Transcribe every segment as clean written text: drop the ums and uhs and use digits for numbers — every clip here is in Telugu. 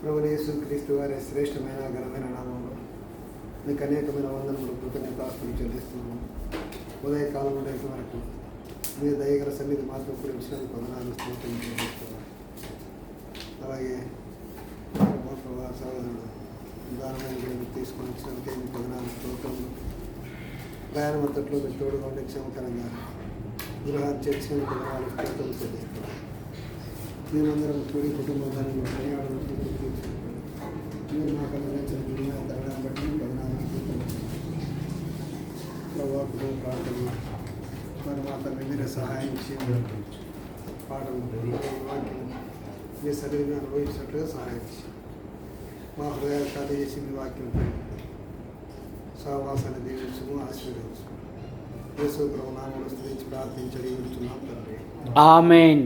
ప్రభువైన యేసుక్రీస్తు వారి శ్రేష్టమైన ఘనమైన నామంలో మీకు అనేకమైన వందనములు కృతజ్ఞతాస్తులు చెల్లిస్తున్నాము. ఉదయకాలం నుండి వరకు మీ దయగల సన్నిధి మాత్రం కూడా విషయాన్ని వందనాలు స్తోత్రం చెల్లిస్తున్నాం. అలాగే సోదరుడు దానమైన తీసుకొని వచ్చినందుకే మీకు వందనాలు స్తోత్రములు. ప్రయాణం అంతట్లో మీకు తోడుగా ఉండే క్షమకరంగా గృహాన్ని చేర్చినందుకు వందనాలు స్తోత్రం చెల్లిస్తున్నాం. మేమందరం కూడి కుటుంబందరం ప్రయాణం మీరు మాకు అందించిన తరగడం బట్టి ప్రభావం ప్రార్థన మరి మా తల్లి మీరే సహాయం చేయండి. పాఠం వాక్యం మీ శరీరం అనుభవించినట్లుగా సహాయం చేయండి. మా హృదయాలు ఖాళీ చేసి మీ వాక్యం సహవాసాన్ని దీవించము, ఆశీర్వదించు. యేసు ప్రభు నామములో స్తుతించి ప్రార్థించడి విడుచున్నాం తండ్రి. ఆమేన్.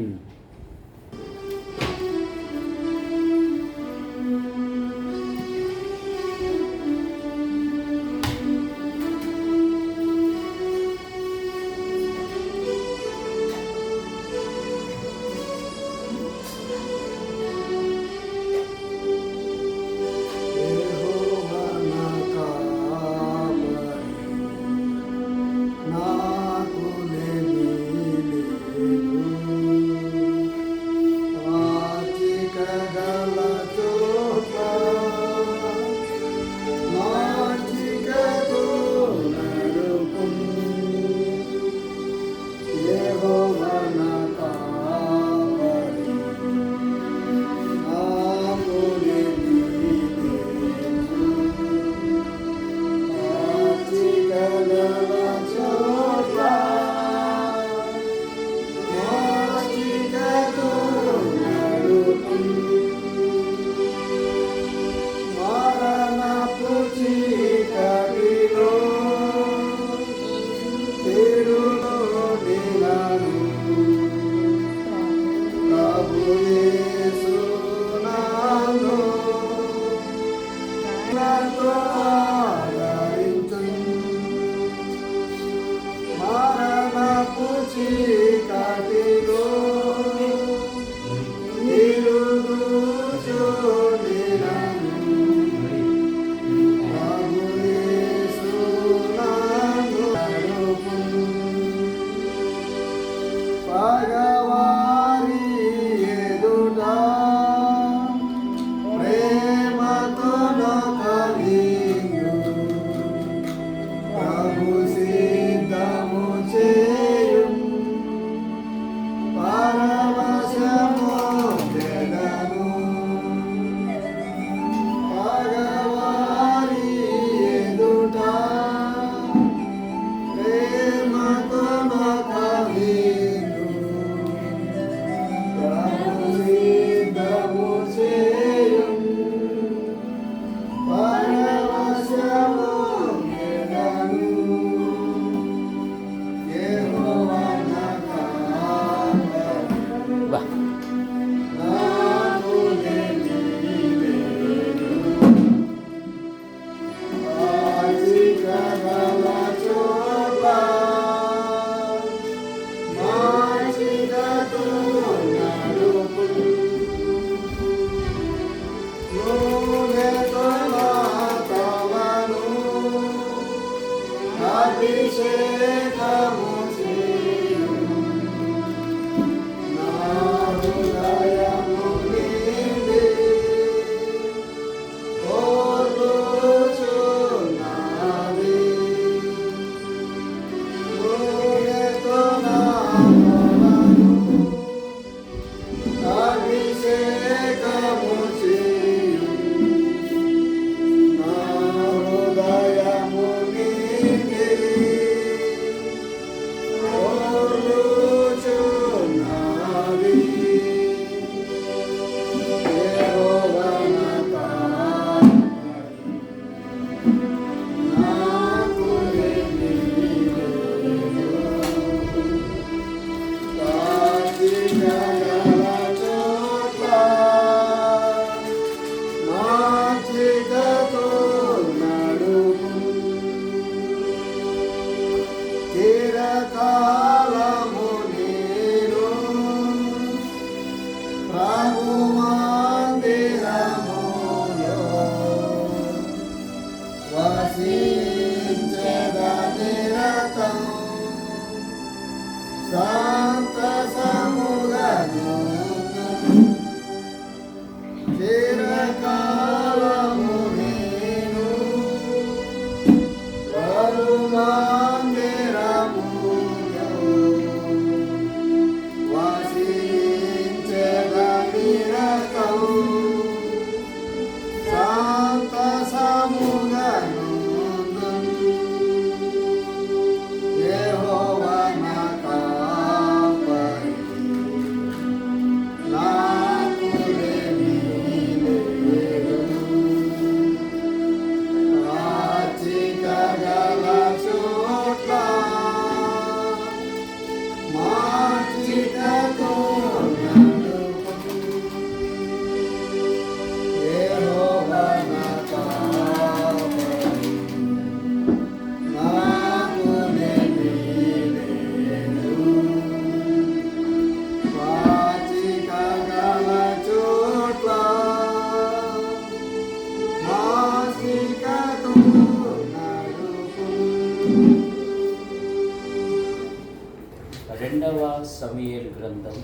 సమూయేలు గ్రంథం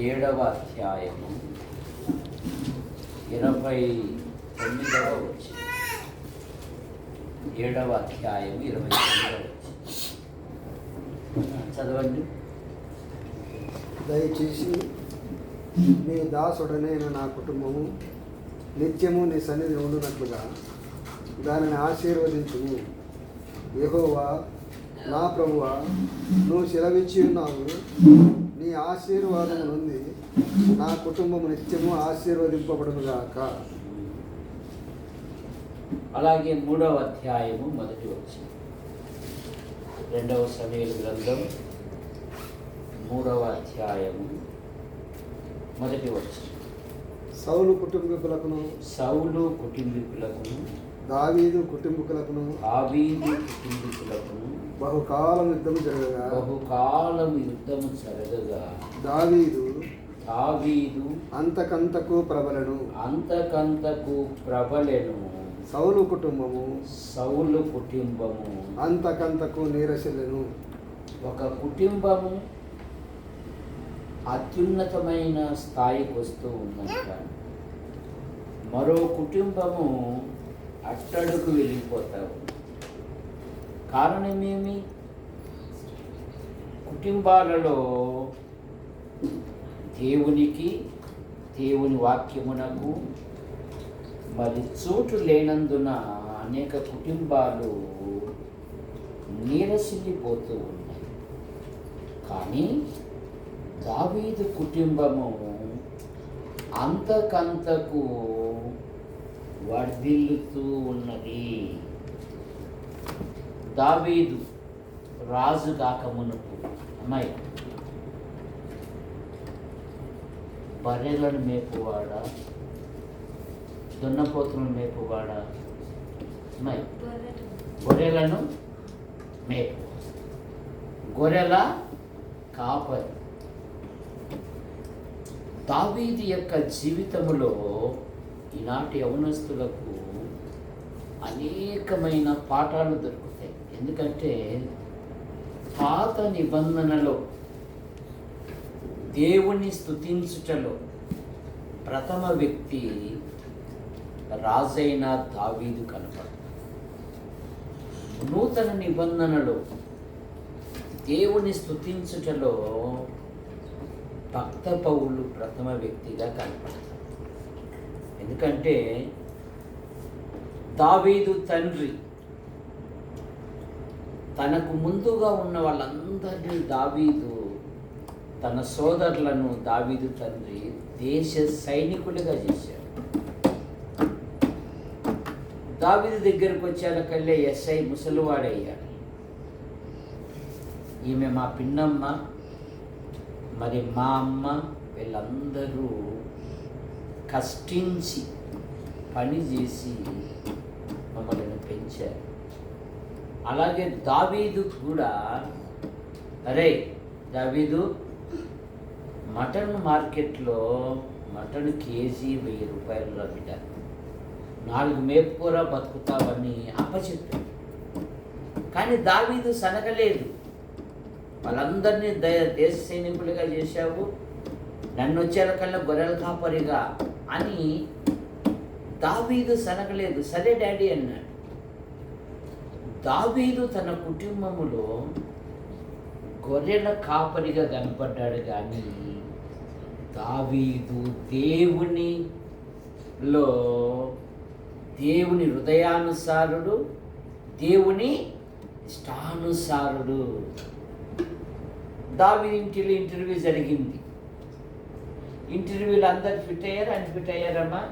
7వ అధ్యాయము 29వ వచనం. 7వ అధ్యాయం 29వ వచనం చదవండి. దయచేసి నీ దాసుడనైన నా కుటుంబము నిత్యము నీ సన్నిధి ఉండునట్లుగా దానిని ఆశీర్వదించుము. యెహోవా నా ప్రభువా, నువ్వు సెలవిచ్చి ఉన్నావు, నీ ఆశీర్వాదం నుండి నా కుటుంబము నిత్యము ఆశీర్వదింపబడునుగాక. అలాగే 3వ అధ్యాయము 1వ వచనం. 2వ సమూయేలు గ్రంథం 3వ అధ్యాయము 1వ వచనం. సౌలు కుటుంబీకులకును దావీదు కుటుంబీకులకును బహుకాలం యుద్ధము జరగగా దావీదు అంతకంతకు ప్రబలెను. సౌలు కుటుంబము అంతకంతకు నీరసిల్లెను. ఒక కుటుంబము అత్యున్నతమైన స్థాయికి వస్తూ ఉన్నంత మరో కుటుంబము అట్టడుగు వెళ్ళిపోతారు. కారణమేమి? కుటుంబాలలో దేవునికి, దేవుని వాక్యమునకు మరి చోటు లేనందున అనేక కుటుంబాలు నీరసిల్లిపోతూ ఉన్నాయి. కానీ దావీదు కుటుంబము అంతకంతకు వర్ధిల్లుతూ ఉన్నది. దావీదు రాజు కాకమునుపు అమ్మాయి బర్రెలను మేపువాడా, దున్నపోతులను మేపువాడా? అమ్మాయి గొర్రెలను మేపు, గొర్రెల కాపరి. దావీదు యొక్క జీవితములో ఈనాటి యవనస్తులకు అనేకమైన పాఠాలు దొరుకుతాయి. ఎందుకంటే పాత నిబంధనలో దేవుని స్తుతించుటలో ప్రథమ వ్యక్తి రాజైన దావీదు కనపడతాడు. నూతన నిబంధనలో దేవుని స్తుతించుటలో భక్త పౌలు ప్రథమ వ్యక్తిగా కనపడతాడు. ఎందుకంటే దావీదు తండ్రి తనకు ముందుగా ఉన్న వాళ్ళందరినీ దావీదు తన సోదరులను దావీదు తండ్రి దేశ సైనికులుగా చేశాడు. దావీదు దగ్గరకు వచ్చేకల్లే ఎస్ఐ ముసలివాడయ్యాడు. ఈమె మా పిన్నమ్మ, మరి మా అమ్మ, వీళ్ళందరూ కష్టించి పని చేసి మమ్మల్ని పెంచారు. అలాగే దావీదు కూడా, అరే దావీదు, మటన్ మార్కెట్లో మటన్ కేజీ 1000 రూపాయలు బిడ్డ, 4 మేపుకూర బతుకుతావని అప్పచెప్పాడు. కానీ దావీదు సనగలేదు. వాళ్ళందరినీ దేశ సైనికులుగా చేశావు, నన్ను వచ్చేకల్లా గొర్రెల కాపరిగా అని దావీదు సనగలేదు. సరే డాడీ అన్నాడు. దావీదు తన కుటుంబములో గొర్రెల కాపరిగా కనపడ్డాడు. కానీ దావీదు దేవుని హృదయానుసారుడు, దేవుని ఇష్టానుసారుడు. దావీదు ఇంటిలో ఇంటర్వ్యూ జరిగింది. ఇంటర్వ్యూలో అందరు ఫిట్ అయ్యారా, అన్ఫిట్ అయ్యారమ్మా?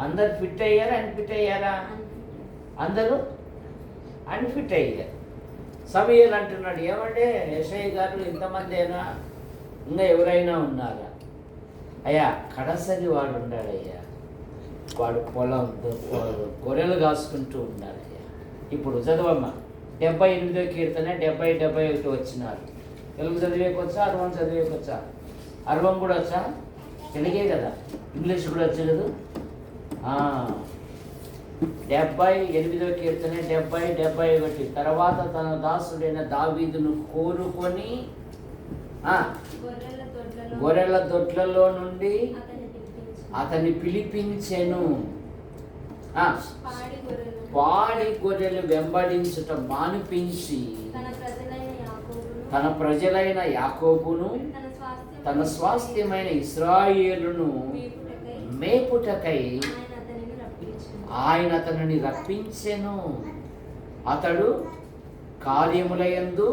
అందరు ఫిట్ అయ్యారా, అన్ఫిట్ అయ్యారా? అందరూ అన్ఫిట్ అయ్యారు. సమూయేలు అంటున్నాడు, ఏమంటే యెషయా గారు ఇంతమందేనా, ఇంకా ఎవరైనా ఉన్నారా? అయ్యా కడసరి వాడు ఉన్నాడయ్యా, వాడు పొలం గొర్రెలు కాసుకుంటూ ఉన్నాడయ్యా. ఇప్పుడు చదవమ్మా, 78వ కీర్తన 70-71 వచ్చినారు. తెలుగు చదివేకొచ్చా, అరవం చదివేకొచ్చా? అరవం కూడా వచ్చా? తెలుగే కదా, ఇంగ్లీష్ కూడా వచ్చు కదా. 78వ కీర్తన 70-71. తర్వాత తన దాసుడైన దావీదును కోరుకొని గొర్రెల దొడ్లలో నుండి అతన్ని పిలిపించెను. పాడి గొర్రెలు వెంబడించుట మానిపించి తన ప్రజలైన యాకోబును తన స్వాస్థ్యమైన ఇశ్రాయేలును మేపుటకై ఆయన అతనిని రప్పించెను. అతడు కార్యములయందు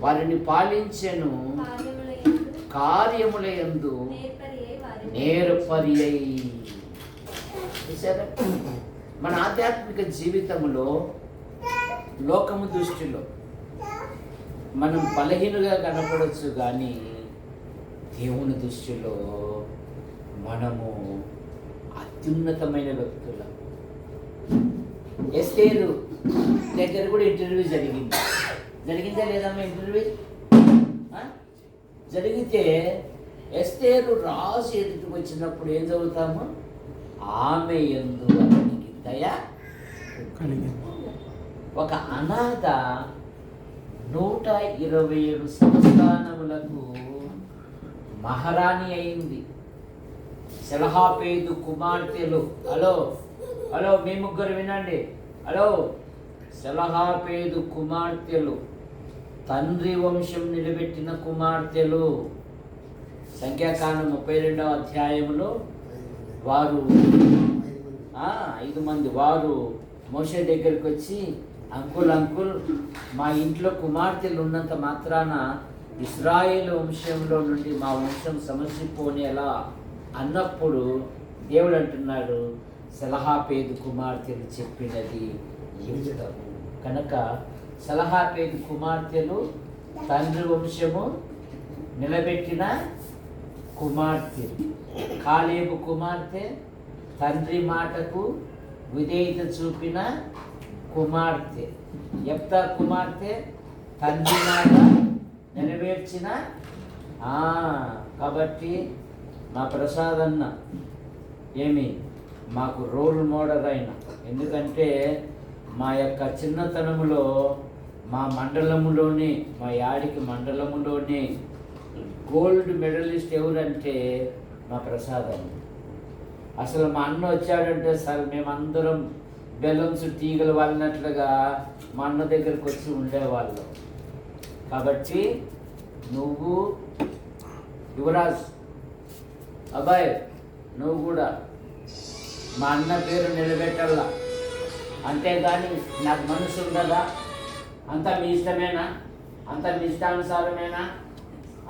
వారిని పాలించెను, కార్యములయందు నేర్పరి అయి. మన ఆధ్యాత్మిక జీవితంలో లోకము దృష్టిలో మనం బలహీనుగా కనపడవచ్చు, కానీ దేవుని దృష్టిలో మనము అత్యున్నతమైన వ్యక్తులం. ఎస్తేరు దగ్గర కూడా ఇంటర్వ్యూ జరిగిందా లేదమ్మా? ఇంటర్వ్యూ జరిగితే ఎస్తేరు రాజు ఎదుటికి వచ్చినప్పుడు ఏం చదువుతాము? ఆమె యందు అతనికి దయ కలిగింది. ఒక అనాథ 127 సంస్థానములకు మహారాణి అయింది. సెలహాపేదు కుమార్తెలు, హలో మీ ముగ్గురు వినండి, సెలహాపేదు కుమార్తెలు తండ్రి వంశం నిలబెట్టిన కుమార్తెలు. సంఖ్యాకాండం 32వ అధ్యాయంలో వారు 5 మంది వారు మోషే దగ్గరికి వచ్చి, అంకుల్ మా ఇంట్లో కుమార్తెలు ఉన్నంత మాత్రాన ఇశ్రాయేలు వంశంలో నుండి మా వంశం సమసిపోనేలా అన్నప్పుడు దేవుడు అంటున్నాడు, సెలహాపేదు కుమార్తెలు చెప్పినది యుక్తము. కనుక సెలహాపేదు కుమార్తెలు తండ్రి వంశము నిలబెట్టిన కుమార్తె. కాలేబు కుమార్తె తండ్రి మాటకు విధేయత చూపిన కుమార్తె. యెఫ్తా కుమార్తె తండ్రి మాట నెరవేర్చిన. కాబట్టి మా ప్రసాద్ అన్న మాకు రోల్ మోడల్ అయిన. ఎందుకంటే మా యొక్క చిన్నతనములో మా మండలములోనే, మా యాడికి మండలములోనే గోల్డ్ మెడలిస్ట్ ఎవరంటే మా ప్రసాద్ అన్న. అసలు మా అన్న వచ్చాడంటే సార్ మేమందరం బెలూన్స్ తీగలు వాళ్ళినట్లుగా మా అన్న దగ్గరికి వచ్చి ఉండేవాళ్ళం. కాబట్టి నువ్వు యువరాజ్ అబ్బాయి, నువ్వు కూడా మా అన్న పేరు నిలబెట్టాల. అంతేగాని నాకు మనసు ఉండదా, అంతా మీ ఇష్టమేనా, అంతా మీ ఇష్టానుసారమేనా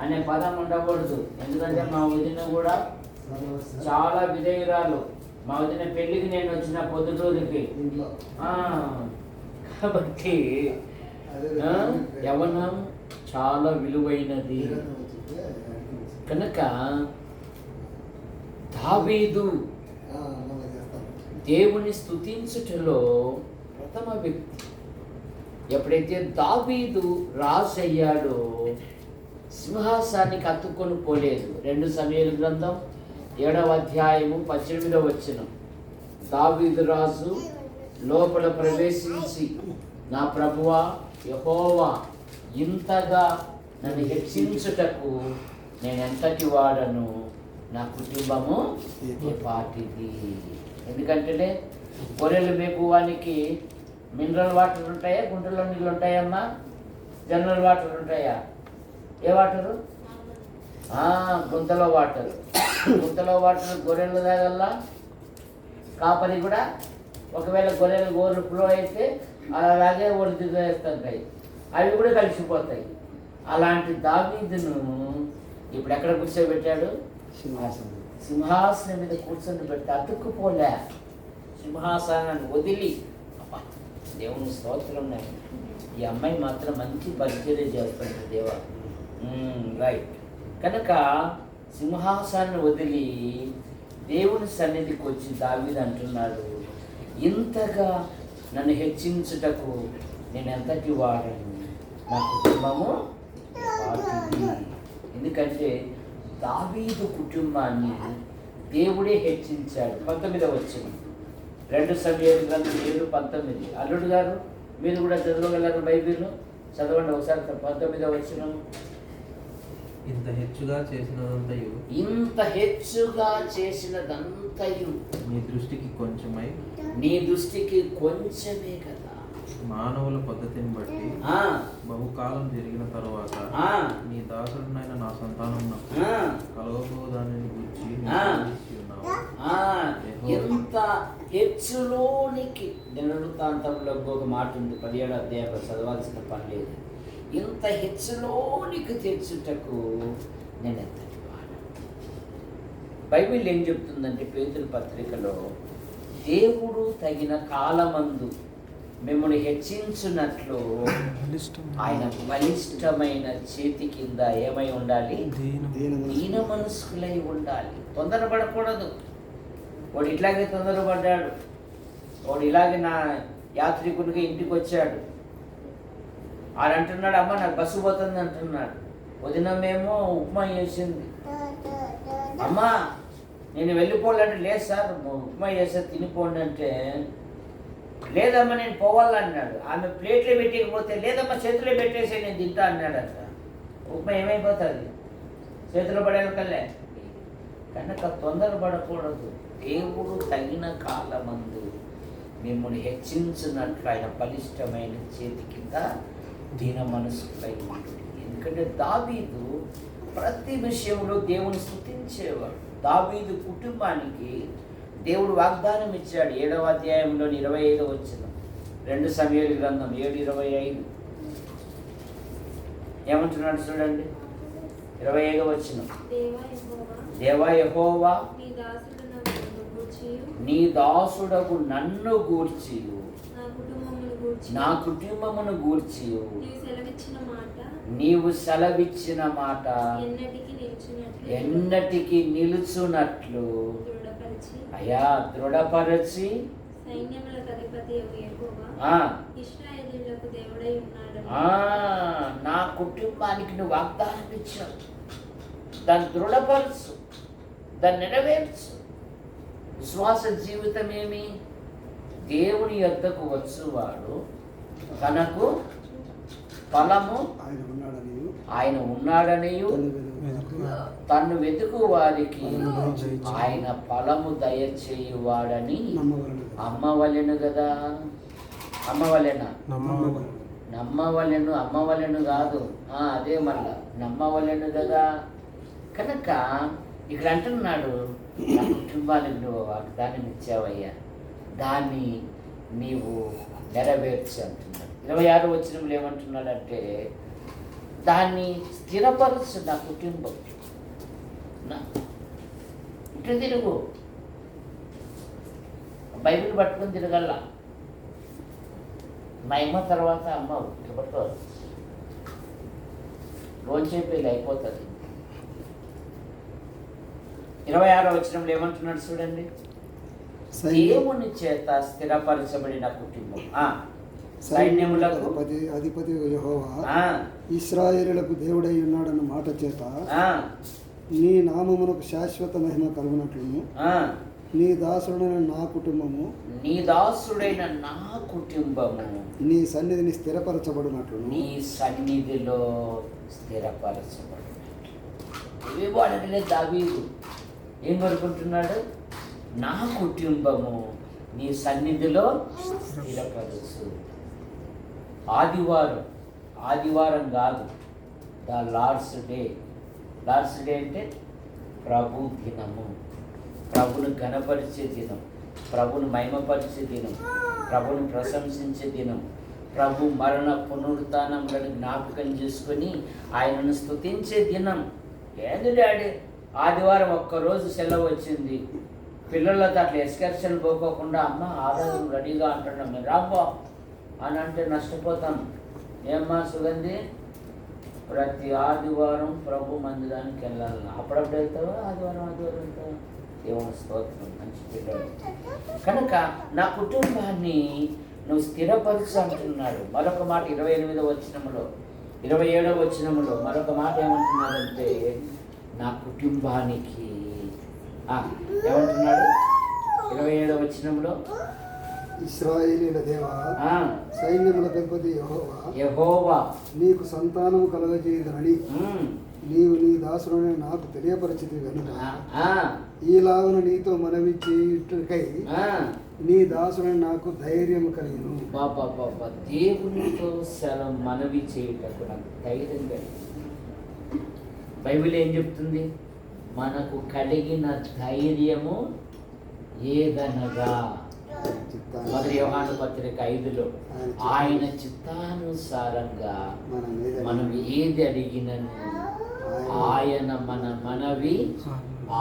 అనే పదం ఉండకూడదు. ఎందుకంటే మా వదిన కూడా చాలా విధేయురాలు. మా వదిన పెళ్ళికి నేను వచ్చిన పొద్దు రోజుకి. కాబట్టి యవ్వనం చాలా విలువైనది. కనుక దావీదు దేవుని స్తుతించుటలో ప్రథమ వ్యక్తి. ఎప్పుడైతే దావీదు రాజు అయ్యాడో సింహాసానికి అతుక్కొని పోలేదు. 2 సమూయేలు గ్రంథం 7వ అధ్యాయము 18వ వచనం. దావీదు రాజు లోపల ప్రవేశించి, నా ప్రభువా యెహోవా, ఇంతగా నన్ను హెచ్చించుటకు నేను ఎంతటి వాడను, నా కుటుంబము ఏ పాటిది. ఎందుకంటే గొర్రెలు మేపువానికి మినరల్ వాటర్ ఉంటాయా, గుంటలో నీళ్ళు ఉంటాయమ్మా? జనరల్ వాటర్ ఉంటాయా? ఏ వాటరు? గుంతలో వాటర్. గుంతలో వాటర్ గొర్రెలు తాగల్లా, కాపరి కూడా. ఒకవేళ గొర్రెలు గోరు ఫ్లో అయితే అలాగే ఒడిది వేస్తుంటాయి, అవి కూడా కలిసిపోతాయి. అలాంటి దావీదును ఇప్పుడు ఎక్కడ కూర్చోబెట్టాడు? సింహాసనం మీద కూర్చొని పెట్టి అతుక్కుపోలే. సింహాసనాన్ని వదిలి, దేవుని స్తోత్రం ఉన్నాయి. ఈ అమ్మాయి మాత్రం మంచి పరిచర్య చేస్తుంది దేవా. రైట్. కనుక సింహాసనాన్ని వదిలి దేవుని సన్నిధికి వచ్చి దావీదు అంటున్నాడు, ఇంతగా నన్ను హెచ్చించుటకు నేను ఎంతటి వాడను, నా కుటుంబము వాటిది. ఎందుకంటే దావీదు కుటుంబాన్ని దేవుడే హెచ్చించాడు. 19వ వచనం 2 సమూయేలు గ్రంథం 7:19. అల్లుడు గారు మీరు కూడా చదవగలరు బైబిల్, చదవండి ఒకసారి. 19వ వచనం. ఇంత హెచ్చుగా చేసినదంతయు నీ దృష్టికి కొంచెమే కదా. మానవుల పద్ధతిని బట్టి బహుకాలం జరిగిన తరువాత నీ దాసుడినైన నా సంతానం కలగబోదాన్ని గురించి ఎంత హెచ్చులోనికి దినవృత్తాంతంలో ఒక మాట ఉంది, 17వ అధ్యాయంలో చదవాల్సిన పని లేదు. ఇంత హెచ్చులోనికి తెచ్చుటకు నేను ఎంతటి వాడు. బైబిల్ ఏం చెప్తుందంటే పేతురు పత్రికలో, దేవుడు తగిన కాలమందు మిమ్మల్ని హెచ్చించున్నట్లు ఆయన బలిష్టమైన చేతి కింద ఏమై ఉండాలి? దీన మనస్కులై ఉండాలి. తొందరపడకూడదు. వాడు ఇట్లాగే తొందరపడ్డాడు. వాడు ఇలాగే నా యాత్రికునిగా ఇంటికి వచ్చాడు. ఆయన అంటున్నాడు, అమ్మ నాకు బస్సు పోతుంది అంటున్నాడు. వదినమేమో ఉప్మా చేసింది. అమ్మా నేను వెళ్ళిపోవాలంటే, లేదు సార్ ఉప్మా చేస్తే తినిపోండి అంటే, లేదమ్మా నేను పోవాలన్నాడు. ఆమె ప్లేట్లో పెట్టకపోతే, లేదమ్మా చేతిలో పెట్టేసి నేను తింటా అన్నాడట. ఉప్మా ఏమైపోతుంది? చేతిలో పడేకల్లే. కనుక తొందరపడకూడదు. దేవుడు తగిన కాలమందు మిమ్మల్ని హెచ్చించినట్లు ఆయన బలిష్టమైన చేతి కింద దీన మనసుపై ఉంటుంది. ఎందుకంటే దావీదు ప్రతి విషయంలో దేవుని స్తుతించేవాడు. దావీదు కుటుంబానికి దేవుడు వాగ్దానం ఇచ్చాడు. 7వ అధ్యాయంలోని 25వ వచనం, 2 సమూయేలు గ్రంథం 7:25 ఏమంటున్నాడు చూడండి. 25వ వచనం, దేవా యెహోవా నీ దాసుడకు నన్ను గూర్చి నా కుటుంబమును గూర్చి నీవు సెలవిచ్చిన మాట ఎన్నటికి నిలుచున్నట్లు అయా దృఢపరచి నా కుటుంబానికి నువ్వు వాగ్దానం ఇచ్చావు. దాన్ని దృఢపరచు, దాన్ని నెరవేర్చు. విశ్వాస జీవితం ఏమి? దేవుని యొద్దకు వచ్చువాడు తనకు ఫలము ఆయన ఉన్నాడనియు తన్ను వెతుకు వారికి ఆయన ఫలము దయచేయువాడని అమ్మవలెను కదా. అమ్మవలెనా? నమ్మవలెను, అమ్మవలెను కాదు. అదే మళ్ళా నమ్మవలెను కదా. కనుక ఇక్కడ అంటున్నాడు, నా కుటుంబానికి నువ్వు వాగ్దానం ఇచ్చావయ్యా, దాన్ని నీవు నెరవేర్చి అంటున్నాడు. 26వ వచనంలో ఏమంటున్నాడంటే, దాన్ని స్థిరపరచు నా కుటుంబం. ఇటు తిరుగు, బైబిల్ పట్టుకుని తిరగల. మా అమ్మ తర్వాత అమ్మ పట్టుకోవాలి, రోజుసేపు అయిపోతుంది. 26వ వచనంలో ఏమంటున్నాడు చూడండి, దేవుని చేత స్థిరపరచబడిన కుటుంబం. సైన్యములకు అధిపతి యెహోవా ఇశ్రాయేలులకు దేవుడై ఉన్నాడన్న మాట చేత నీ నామమునకు శాశ్వత మహిమ కలుగునట్లును నీ దాసుడైన నా కుటుంబము నీ సన్నిధిని స్థిరపరచబడినట్లు నీ సన్నిధిలో స్థిరపరచబడినట్లు. ఇవి వాడనే దావీదు ఏం కోరుకుంటున్నాడు? నా కుటుంబము నీ సన్నిధిలో స్థిరపరచు. ఆదివారం కాదు, the Lord's day. Lord's day అంటే ప్రభు దినము, ప్రభును ఘనపరిచే దినం, ప్రభును మహిమపరిచే దినం, ప్రభును ప్రశంసించే దినం, ప్రభు మరణ పునరుత్థానములను జ్ఞాపకం చేసుకొని ఆయనను స్తుతించే దినం. ఏంది డాడీ ఆదివారం ఒక్కరోజు సెలవు వచ్చింది, పిల్లలతో అట్లా ఎక్స్కర్షన్ పోకోకుండా అమ్మ ఆరాధన రెడీగా అంటున్నాం, మేము రాబో అని అంటే నష్టపోతాం. ఏమ్మా సుగంధి, ప్రతి ఆదివారం ప్రభు మందిరానికి వెళ్ళాలి. అప్పుడప్పుడు వెళ్తావా? ఆదివారం వెళ్తావా? దేవుని స్తోత్రం, మంచి పిల్లలు. కనుక నా కుటుంబాన్ని నువ్వు స్థిరపరచు అంటున్నాడు. మరొక మాట 28వ వచనములో 27వ వచనములో మరొక మాట ఏమంటున్నాడంటే, నా కుటుంబానికి ఏమంటున్నాడు 27వ వచనంలో? ఇశ్రాయేలీయుల దేవా, సైన్యముల అధిపతి యెహోవా నీకు సంతానము కలగజేయుదనని నీవు నీ దాసుడని నాకు తెలియపరిచితివి కనుక ఈలాగున నీతో మనవి చేయుటకై నీ దాసుడని నాకు ధైర్యము కలిగిను. బాబా దేవునితో సెలవు మనవి చేయుటకు నాకు ధైర్యం కలిగింది. బైబిల్ ఏం చెప్తుంది? మనకు కలిగిన ధైర్యము ఏదనగా, మొదటి యోహాను పత్రిక 5లో ఆయన చిత్తానుసారంగా మనం ఏది అడిగినను ఆయన మన మనవి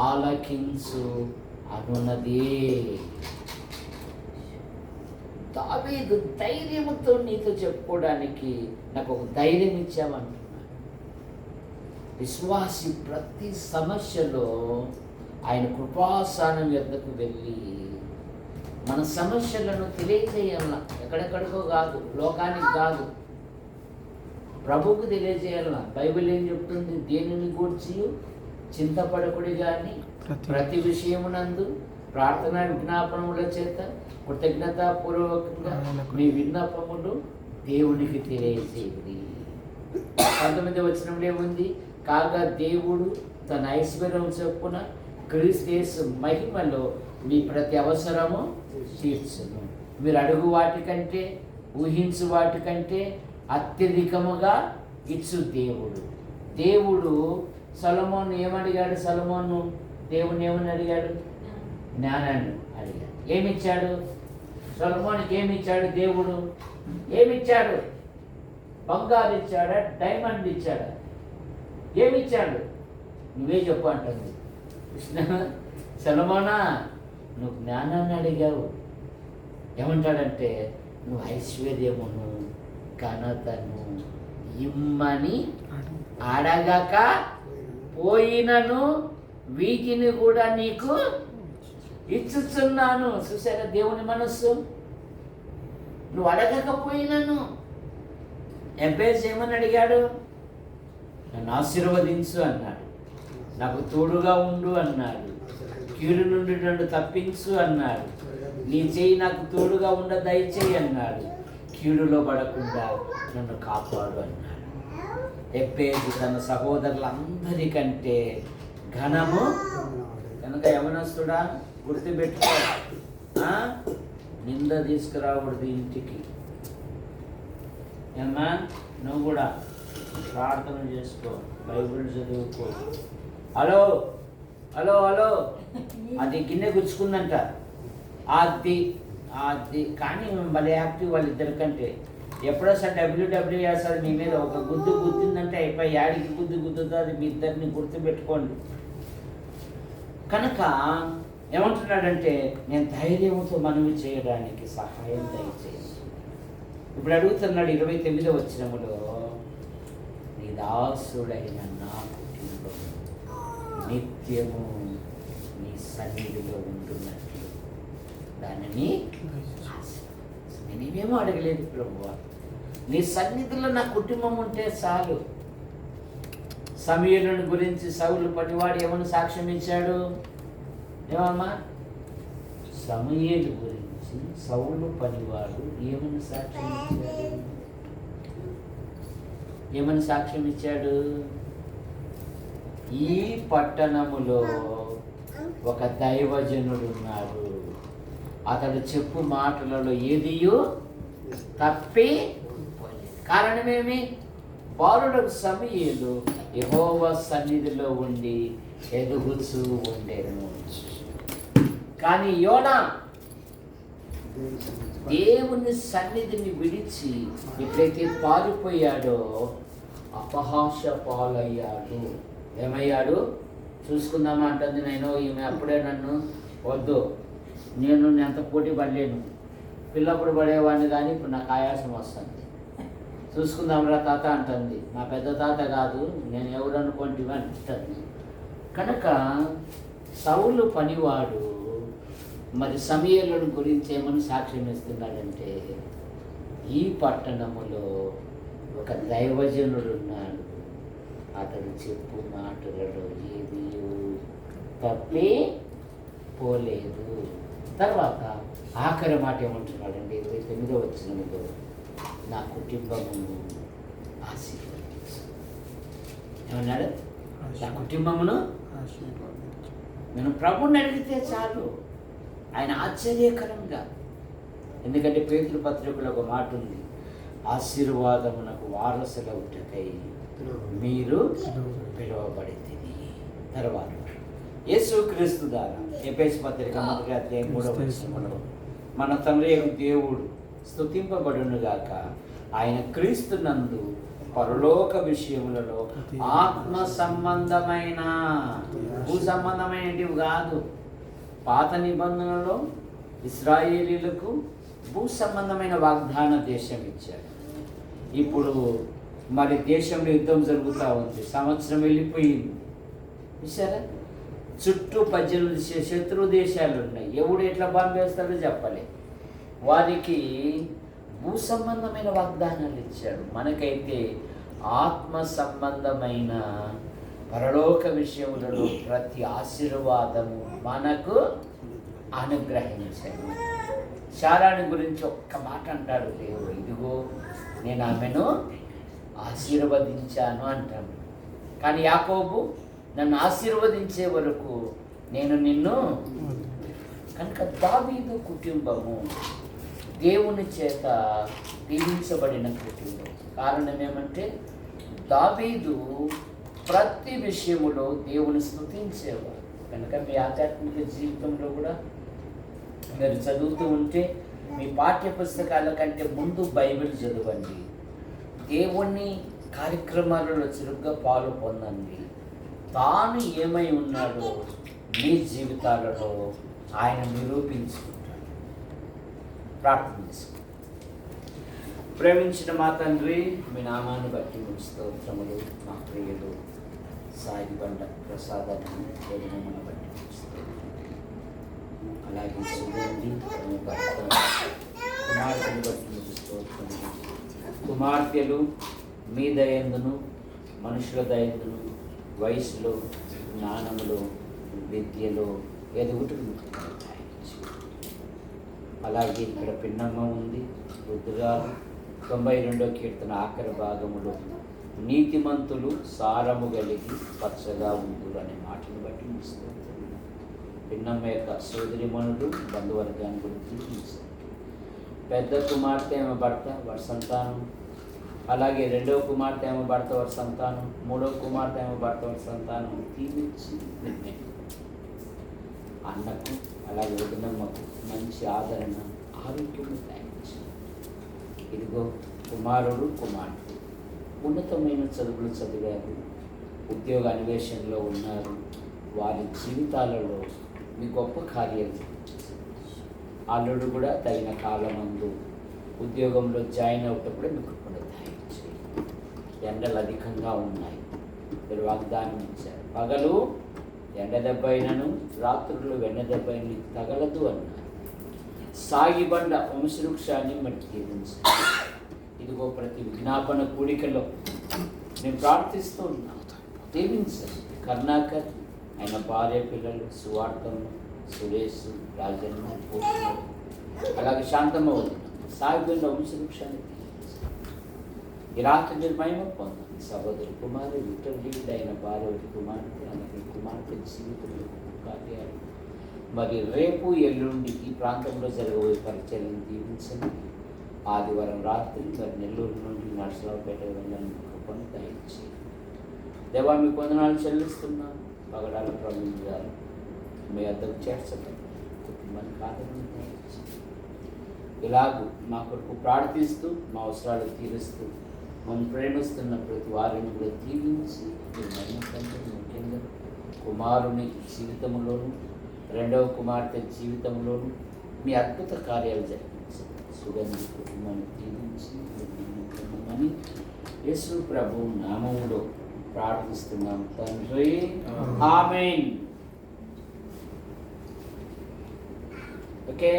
ఆలకించు అనున్నదే. దావీదు ధైర్యముతో నీతో చెప్పుకోవడానికి నాకు ఒక ధైర్యం ఇచ్చావంటున్నాడు. విశ్వాసి ప్రతి సమస్యలో ఆయన కృపాసనం యొద్దకు వెళ్ళి మన సమస్యలను తెలియజేయాల. ఎక్కడెక్కడికో కాదు, లోకానికి కాదు, ప్రభువుకు తెలియజేయాల. బైబిల్ ఏం చెప్తుంది? దేనిని గూర్చి చింతపడకుడి కానీ ప్రతి విషయమునందు ప్రార్థన విజ్ఞాపనముల చేత కృతజ్ఞతాపూర్వకంగా మీ విన్నపములు దేవునికి తెలియజేయండి. 19వ వచనంలో ఏముంది? కాగా దేవుడు తన ఐశ్వర్యం చొప్పున క్రీస్తు యేసు మహిమలో మీ ప్రతి అవసరము తీర్చును. మీరు అడుగు వాటికంటే ఊహించు వాటికంటే అత్యధికముగా ఇచ్చు దేవుడు. దేవుడు సొలొమోను ఏమడిగాడు? సొలొమోను దేవుని ఏమని అడిగాడు? జ్ఞానాన్ని అడిగాడు. ఏమిచ్చాడు? సొలొమోనుకి ఏమిచ్చాడు? దేవుడు ఏమిచ్చాడు? బంగారు ఇచ్చాడా? డైమండ్ ఇచ్చాడా? ఏమిచ్చాడు? నువ్వే చెప్పు అంటుంది కృష్ణ. సొలొమోనా, నువ్వు జ్ఞానాన్ని అడిగావు. ఏమంటాడంటే, నువ్వు ఐశ్వర్యమును ఘనతను ఇమ్మని అడగక పోయినను వీటిని కూడా నీకు ఇచ్చుచున్నాను. చూసారా దేవుని మనస్సు? నువ్వు అడగకపోయినను. ఎబ్బేస్ ఏమని అడిగాడు? నన్ను ఆశీర్వదించు అన్నాడు, నాకు తోడుగా ఉండు అన్నాడు, కీడు నుండి నన్ను తప్పించు అన్నాడు, నీ చేయి నాకు తోడుగా ఉండ దయచేయి అన్నాడు, కీడులో పడకుండా నన్ను కాపాడు అన్నాడు. ఎబ్బేసు తన సహోదరులందరికంటే ఘనము కనుక యవనస్తుడా గుర్తుపెట్టుకో, నింద తీసుకురాకూడదు ఇంటికి. ఏమ్మా, నువ్వు కూడా ప్రార్థన చేసుకో, బైబిల్ చదువుకో. హలో హలో హలో, అది గిన్నె గుచ్చుకుందంట, అది అది కానీ భలే యాక్టివ్ వాళ్ళిద్దరికంటే. ఎప్పుడోసారి డబ్ల్యూడబ్ల్యూ వేస్తుంది మీ మీద ఒక గుద్దు గుద్దిందంటే అయిపోయి యాడికి గుద్దు గుద్దుతో అది మీ ఇద్దరిని గుర్తుపెట్టుకోండి. కనుక ఏమంటున్నాడంటే, నేను ధైర్యంతో మనవి చేయడానికి సహాయం దయచేసి. ఇప్పుడు అడుగుతున్నాడు 29వ వచనములో, నీ దాసుడైన నా కుటుంబం నిత్యము నీ సన్నిధిలో ఉంటున్నట్లు దానిని నేనేమో అడగలేదు ప్రభువా, నీ సన్నిధిలో నా కుటుంబం ఉంటే చాలు. సమూయేలుని గురించి సౌలు పనివాడు ఏమని సాక్ష్యం ఇచ్చాడు? ఏమమ్మా? సమూయేలు గురించి సౌలు పనివాడు ఏమని సాక్ష్యం ఇచ్చాడు? ఏమని సాక్ష్యం ఇచ్చాడు? ఈ పట్టణములో ఒక దైవజనుడు ఉన్నాడు, అతడు చెప్పు మాటలలో ఏదియో తప్పి. కారణమేమి? బాలుడకు సమూయేలు యెహోవా సన్నిధిలో ఉండి ఎదుగుచూ ఉండేను. కానీ యోనా దేవుని సన్నిధిని విడిచి ఎప్పుడైతే పారిపోయాడో అపహాస పాలయ్యాడు. ఏమయ్యాడు? చూసుకుందామా అంటుంది. నేను ఈమె అప్పుడే నన్ను వద్దు, నేను ఎంత పోటీ పడలేను, పిల్లప్పుడు పడేవాడిని కానీ ఇప్పుడు నాకు ఆయాసం వస్తుంది, చూసుకుందాంరా తాత అంటుంది. మా పెద్ద తాత కాదు, నేను ఎవరు అనుకోండి అంటుంది. కనుక సౌలు పనివాడు మరి సమూయేలు గురించి ఏమని సాక్ష్యం ఇస్తున్నాడంటే, ఈ పట్టణములో ఒక దైవజనుడు ఉన్నాడు, అతడు చెప్పు మాటలలో ఏది తప్పి పోలేదు. తర్వాత ఆఖరి మాట ఏమంటున్నాడండి 29వ వచనంలో, నా కుటుంబమును ఆశీర్వదించు. ఏమన్నాడు? నా కుటుంబమును నేను ప్రభుని అడిగితే చాలు, ఆయన ఆశ్చర్యకరంగా. ఎందుకంటే పేతురు పత్రికలో ఒక మాట ఉంది, ఆశీర్వాదమునకు వారసులవుటకై మీరు పిలువబడితిరి. తర్వాత యేసుక్రీస్తు ద్వారా ఎఫెసు పత్రిక 1వ అధ్యాయం 3వ వచనంలో, మన తండ్రి యొక్క దేవుడు స్తుతింపబడునుగాక, ఆయన క్రీస్తునందు పరలోక విషయములలో ఆత్మ సంబంధమైన, భూ సంబంధమైనవి కాదు. పాత నిబంధనలో ఇశ్రాయేలీలకు భూ సంబంధమైన వాగ్దాన దేశం ఇచ్చాడు. ఇప్పుడు మరి దేశంలో యుద్ధం జరుగుతూ ఉంది, సంవత్సరం వెళ్ళిపోయింది. చూసారా, చుట్టూ 18 శత్రు దేశాలు ఉన్నాయి. ఎవడు ఎట్లా బాంబు వేస్తాడో చెప్పలే. వారికి భూ సంబంధమైన వాగ్దానాలు ఇచ్చాడు. మనకైతే ఆత్మ సంబంధమైన పరలోక విషయములలో ప్రతి ఆశీర్వాదము మనకు అనుగ్రహించాడు. శారాని గురించి ఒక్క మాట అంటాడు దేవుడు, ఇదిగో నేను ఆమెను ఆశీర్వదించాను అంటాను. కానీ యాకోబు, నన్ను ఆశీర్వదించే వరకు నేను నిన్ను. కనుక దావీదు కుటుంబము దేవుని చేత దీవించబడిన కుటుంబం. కారణం ఏమంటే దావీదు ప్రతి విషయములో దేవుని స్తుతించేవాడు. కనుక మీ ఆధ్యాత్మిక జీవితంలో కూడా మీరు చదువుతూ ఉంటే మీ పాఠ్య పుస్తకాల కంటే ముందు బైబిల్ చదవండి, దేవుని కార్యక్రమాలలో చురుగ్గా పాలు పొందండి. తాను ఏమై ఉన్నాడో మీ జీవితాలలో ఆయన నిరూపించుకుంటాడు. ప్రార్థన చేసుకోండి. ప్రేమించిన మా తండ్రి, మీ నామాన్ని బట్టి మీ స్తోత్రములు. మా ప్రియులు సాయి బండ ప్రసాదాన్ని భోజనమును బట్టి అలాగే చూడండి భర్త కుమార్తెను బట్టి మీకు స్తోత్రములు. కుమార్తెలు మీ దయందును మనుషుల దయందును వయసులో జ్ఞానములో విద్యలో ఎదుగుటకు. అలాగే ఇక్కడ పిన్నమ్మ ఉంది, వృద్ధురాలు. 92వ కీర్తన ఆఖరి భాగములో నీతిమంతులు సారము కలిగి పచ్చగా ఉందురు అనే మాటను బట్టి ఇస్తుంది. పిన్నమ్మ యొక్క సోదరిమణులు బంధువర్గాన్ని గురించి ఇస్తుంది. పెద్ద కుమార్తె ఏమో భర్త వారి సంతానం, అలాగే 2వ కుమార్తె ఏమో భర్త వారి సంతానం, 3వ కుమార్తె ఏమో భర్త వారి సంతానం దీవించి అన్నకు అలాగే వదినమ్మకు మంచి ఆదరణ ఆరోగ్యం తయారించి. ఇదిగో కుమారుడు కుమార్తె ఉన్నతమైన చదువులు చదివారు, ఉద్యోగ అన్వేషణలో ఉన్నారు. వారి జీవితాలలో మీ గొప్ప కార్యాలు. అల్లుడు కూడా తగిన కాలమందు ఉద్యోగంలో జాయిన్ అవ్వటప్పుడు మీకు కూడా తయారించి. ఎండలు అధికంగా ఉన్నాయి, మీరు వాగ్దానం ఇచ్చారు. పగలు ఎండ దెబ్బైనను రాత్రులు వెన్న దెబ్బైన తగలదు అన్నారు. సాగిబండ వంశవృక్షాన్ని మట్టి దీవించారు. ఇదిగో ప్రతి విజ్ఞాపన కూడికలో నేను ప్రార్థిస్తూ ఉన్నాను, దీవించండి. కరుణాకర్, ఆయన భార్య పిల్లలు, సువార్తమ్మ, సురేష్, రాజన్న, పోషణ, అలాగే శాంతమ్మ వదిన సాగిబండ వంశవృక్షాన్ని ఈ రాత్రి మీరు మహిమ పొందండి. సహోదరి కుమారి విక్టర్ అయిన భార్య కుమార్తె, అలాగే కుమార్తె జీవితంలో కార్యాలు, మరి రేపు ఎల్లుండి ఈ ప్రాంతంలో జరగబోయే పరిచయాలను దీవించండి. ఆదివారం రాత్రి మరి నెల్లూరు నుండి నర్సరావుపేట వెళ్ళాలని కృపను దయచేయండి. దేవా మీకు వందనాలు చెల్లిస్తున్నాను. పగడాల ప్రవీణ్ గారు మీ వద్దకు చేర్చండి, కుటుంబానికి ఆదరణ దయచేయండి. ఇలాగూ మా కొరకు ప్రార్థిస్తూ మా అవసరాలు తీరుస్తూ మనం ప్రేమిస్తున్న ప్రతి వారిని కూడా దీవించి మీరు మహిమకంటే ముఖ్యంగా కుమారుని జీవితంలోనూ 2వ కుమార్తె జీవితంలోనూ మీ అద్భుత కార్యాలు జరిగించండి. సుగంధి కుటుంబాన్ని దీవించి యేసు ప్రభు నామములో ప్రార్థిస్తున్నాం తండ్రి, ఆమేన్. ఓకే.